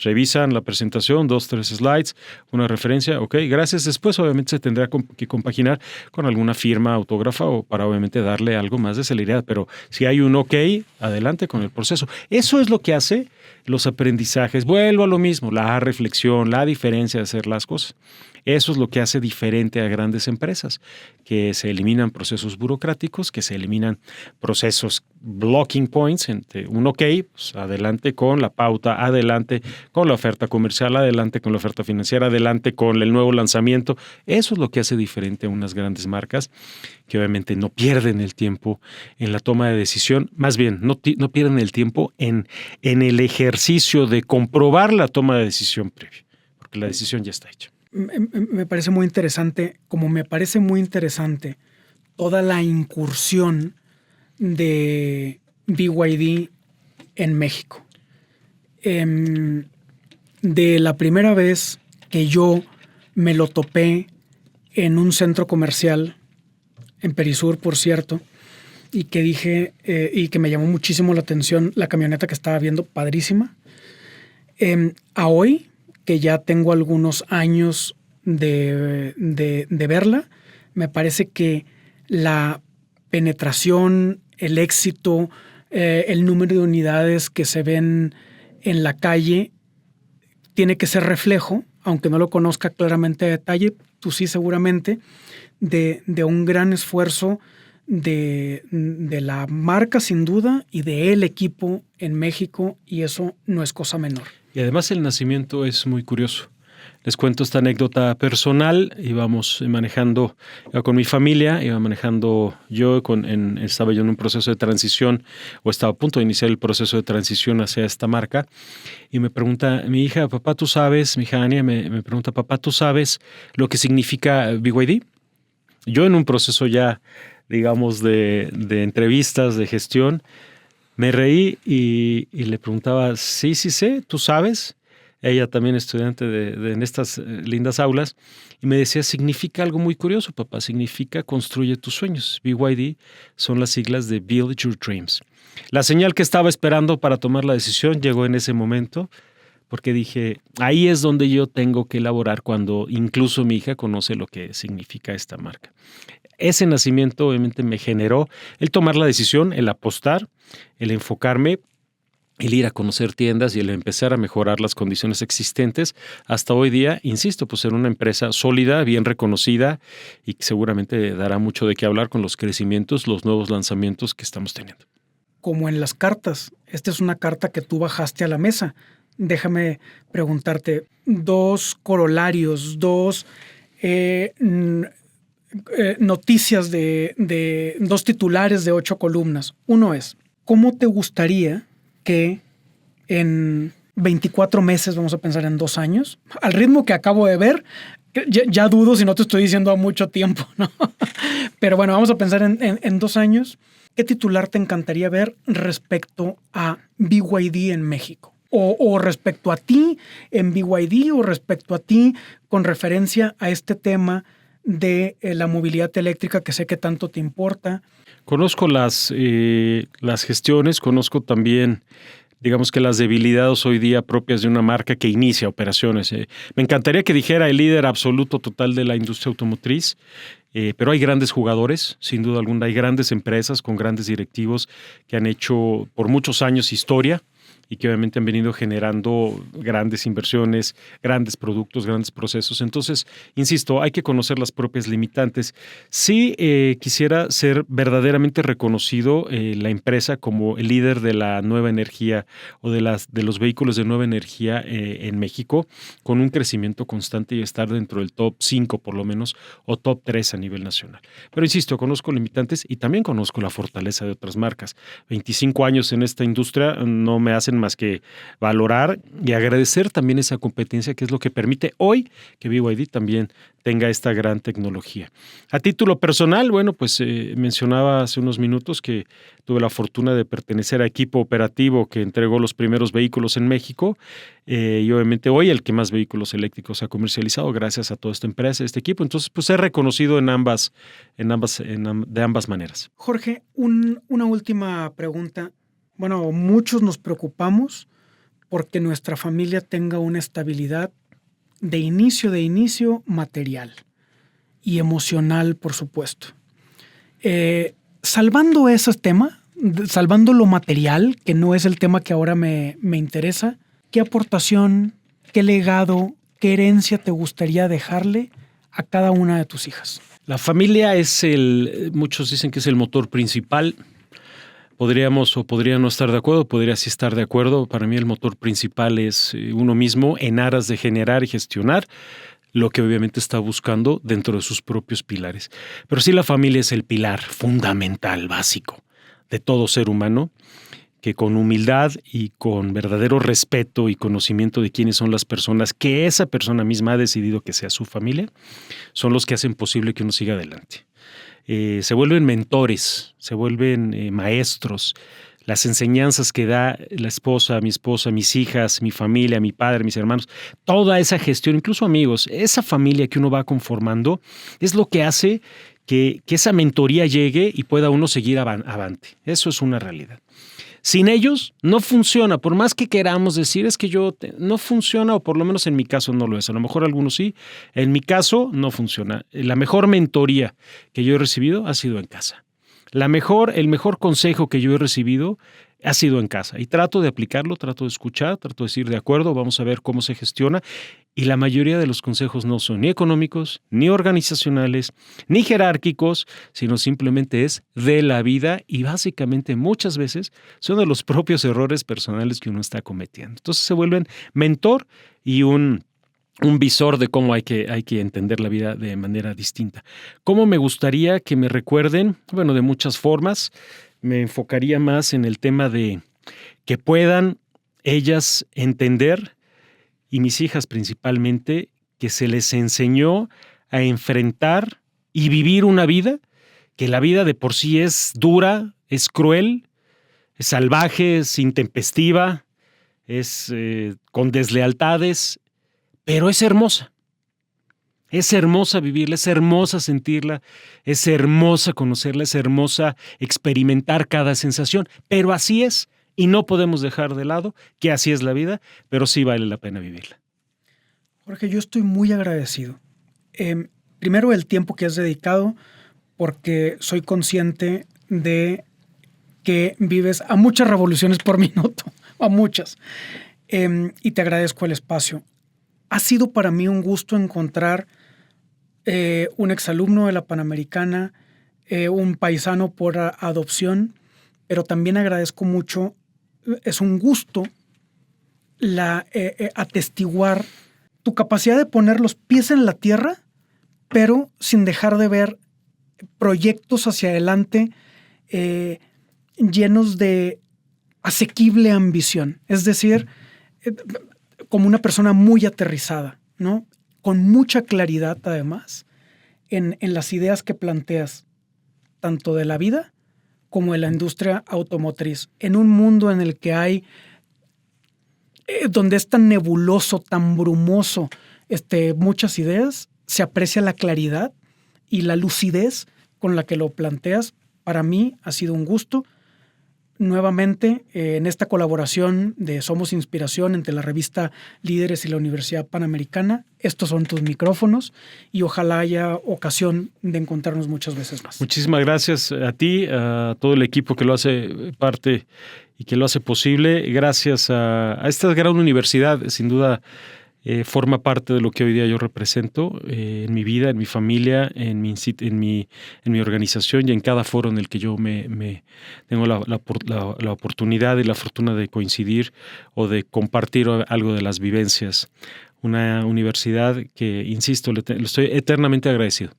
Revisan la presentación, 2, 3 slides, una referencia, OK, gracias. Después obviamente se tendrá que compaginar con alguna firma autógrafa o para obviamente darle algo más de celeridad, pero si hay un OK, adelante con el proceso. Eso es lo que hace los aprendizajes. Vuelvo a lo mismo, la reflexión, la diferencia de hacer las cosas. Eso es lo que hace diferente a grandes empresas, que se eliminan procesos burocráticos, que se eliminan procesos blocking points, entre un OK, pues adelante con la pauta, adelante con la oferta comercial, adelante con la oferta financiera, adelante con el nuevo lanzamiento. Eso es lo que hace diferente a unas grandes marcas que obviamente no pierden el tiempo en la toma de decisión, más bien no pierden el tiempo en el ejercicio de comprobar la toma de decisión previa, porque la decisión ya está hecha. Me parece muy interesante, como me parece muy interesante toda la incursión de BYD en México. De la primera vez que yo me lo topé en un centro comercial, en Perisur, por cierto, y que dije, y que me llamó muchísimo la atención la camioneta que estaba viendo, padrísima. A hoy, que ya tengo algunos años de verla, me parece que la penetración, el éxito, el número de unidades que se ven en la calle tiene que ser reflejo, aunque no lo conozca claramente a detalle, tú sí seguramente, de un gran esfuerzo de la marca sin duda y del equipo en México, y eso no es cosa menor. Y además el nacimiento es muy curioso. Les cuento esta anécdota personal. Íbamos manejando con mi familia, estaba yo en un proceso de transición, o estaba a punto de iniciar el proceso de transición hacia esta marca, y me pregunta mi hija, papá, ¿tú sabes? Mi hija Ania me pregunta, papá, ¿tú sabes lo que significa BYD? Yo en un proceso ya, digamos, de entrevistas, de gestión, me reí y le preguntaba, sí sé, ¿tú sabes? ella también estudiante en estas lindas aulas, y me decía, significa algo muy curioso, papá, significa construye tus sueños. BYD son las siglas de Build Your Dreams. La señal que estaba esperando para tomar la decisión llegó en ese momento, porque dije, ahí es donde yo tengo que elaborar cuando incluso mi hija conoce lo que significa esta marca. Ese nacimiento obviamente me generó el tomar la decisión, el apostar, el enfocarme, el ir a conocer tiendas y el empezar a mejorar las condiciones existentes hasta hoy día, insisto, pues ser una empresa sólida, bien reconocida y que seguramente dará mucho de qué hablar con los crecimientos, los nuevos lanzamientos que estamos teniendo. Como en las cartas, esta es una carta que tú bajaste a la mesa. Déjame preguntarte 2 corolarios, 2 noticias de 2 titulares de 8 columnas. Uno es, ¿cómo te gustaría que en 24 meses, vamos a pensar en 2 años, al ritmo que acabo de ver, ya dudo si no te estoy diciendo a mucho tiempo, ¿no? Pero bueno, vamos a pensar en 2 años, ¿qué titular te encantaría ver respecto a BYD en México? O respecto a ti en BYD o respecto a ti con referencia a este tema de la movilidad eléctrica que sé que tanto te importa. Conozco las gestiones, conozco también, digamos que las debilidades hoy día propias de una marca que inicia operaciones. Me encantaría que dijera el líder absoluto total de la industria automotriz, pero hay grandes jugadores, sin duda alguna, hay grandes empresas con grandes directivos que han hecho por muchos años historia y que obviamente han venido generando grandes inversiones, grandes productos, grandes procesos. Entonces, insisto, hay que conocer las propias limitantes. Sí quisiera ser verdaderamente reconocido la empresa como el líder de la nueva energía o de los vehículos de nueva energía en México, con un crecimiento constante y estar dentro del top 5 por lo menos, o top 3 a nivel nacional. Pero insisto, conozco limitantes y también conozco la fortaleza de otras marcas. 25 años en esta industria no me hacen más que valorar y agradecer también esa competencia que es lo que permite hoy que BYD también tenga esta gran tecnología. A título personal, bueno, pues mencionaba hace unos minutos que tuve la fortuna de pertenecer a equipo operativo que entregó los primeros vehículos en México y obviamente hoy el que más vehículos eléctricos ha comercializado gracias a toda esta empresa, este equipo. Entonces, pues he reconocido de ambas maneras. Jorge, una última pregunta. Bueno, muchos nos preocupamos porque nuestra familia tenga una estabilidad de inicio material y emocional, por supuesto. Salvando ese tema, salvando lo material, que no es el tema que ahora me interesa, ¿qué aportación, qué legado, qué herencia te gustaría dejarle a cada una de tus hijas? La familia muchos dicen que es el motor principal. Podríamos o podría no estar de acuerdo, podría sí estar de acuerdo. Para mí el motor principal es uno mismo en aras de generar y gestionar lo que obviamente está buscando dentro de sus propios pilares. Pero sí la familia es el pilar fundamental, básico de todo ser humano, que con humildad y con verdadero respeto y conocimiento de quiénes son las personas que esa persona misma ha decidido que sea su familia, son los que hacen posible que uno siga adelante. Se vuelven mentores, se vuelven maestros. Las enseñanzas que da la esposa, mis hijas, mi familia, mi padre, mis hermanos, toda esa gestión, incluso amigos, esa familia que uno va conformando es lo que hace que esa mentoría llegue y pueda uno seguir avante. Eso es una realidad. Sin ellos no funciona, por más que queramos decir es que no funciona, o por lo menos en mi caso no lo es. A lo mejor algunos sí, en mi caso no funciona. La mejor mentoría que yo he recibido ha sido en casa. El mejor consejo que yo he recibido ha sido en casa y trato de aplicarlo, trato de escuchar, trato de decir de acuerdo, vamos a ver cómo se gestiona. Y la mayoría de los consejos no son ni económicos, ni organizacionales, ni jerárquicos, sino simplemente es de la vida y básicamente muchas veces son de los propios errores personales que uno está cometiendo. Entonces se vuelven mentor y un visor de cómo hay que entender la vida de manera distinta. ¿Cómo me gustaría que me recuerden? Bueno, de muchas formas. Me enfocaría más en el tema de que puedan ellas entender, y mis hijas principalmente, que se les enseñó a enfrentar y vivir una vida, que la vida de por sí es dura, es cruel, es salvaje, es intempestiva, es con deslealtades, pero es hermosa. Es hermosa vivirla, es hermosa sentirla, es hermosa conocerla, es hermosa experimentar cada sensación, pero así es y no podemos dejar de lado que así es la vida, pero sí vale la pena vivirla. Jorge, yo estoy muy agradecido. Primero, el tiempo que has dedicado, porque soy consciente de que vives a muchas revoluciones por minuto, a muchas, y te agradezco el espacio. Ha sido para mí un gusto encontrar un exalumno de la Panamericana, un paisano por adopción, pero también agradezco mucho, es un gusto atestiguar tu capacidad de poner los pies en la tierra, pero sin dejar de ver proyectos hacia adelante llenos de asequible ambición. Es decir, como una persona muy aterrizada, ¿no? Con mucha claridad, además, en las ideas que planteas, tanto de la vida como de la industria automotriz. En un mundo en el que hay, donde es tan nebuloso, tan brumoso, muchas ideas, se aprecia la claridad y la lucidez con la que lo planteas. Para mí ha sido un gusto. Nuevamente, en esta colaboración de Somos Inspiración entre la revista Líderes y la Universidad Panamericana, estos son tus micrófonos y ojalá haya ocasión de encontrarnos muchas veces más. Muchísimas gracias a ti, a todo el equipo que lo hace parte y que lo hace posible. Gracias a esta gran universidad, sin duda. Forma parte de lo que hoy día yo represento en mi vida, en mi familia, en mi organización y en cada foro en el que yo tengo la oportunidad y la fortuna de coincidir o de compartir algo de las vivencias. Una universidad que, insisto, le estoy eternamente agradecido.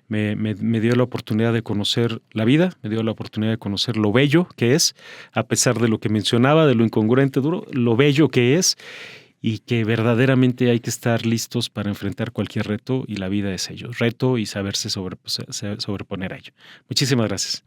Me dio la oportunidad de conocer la vida, me dio la oportunidad de conocer lo bello que es, a pesar de lo que mencionaba, de lo incongruente duro, lo bello que es, y que verdaderamente hay que estar listos para enfrentar cualquier reto, y la vida es ello, reto y saberse sobreponer a ello. Muchísimas gracias.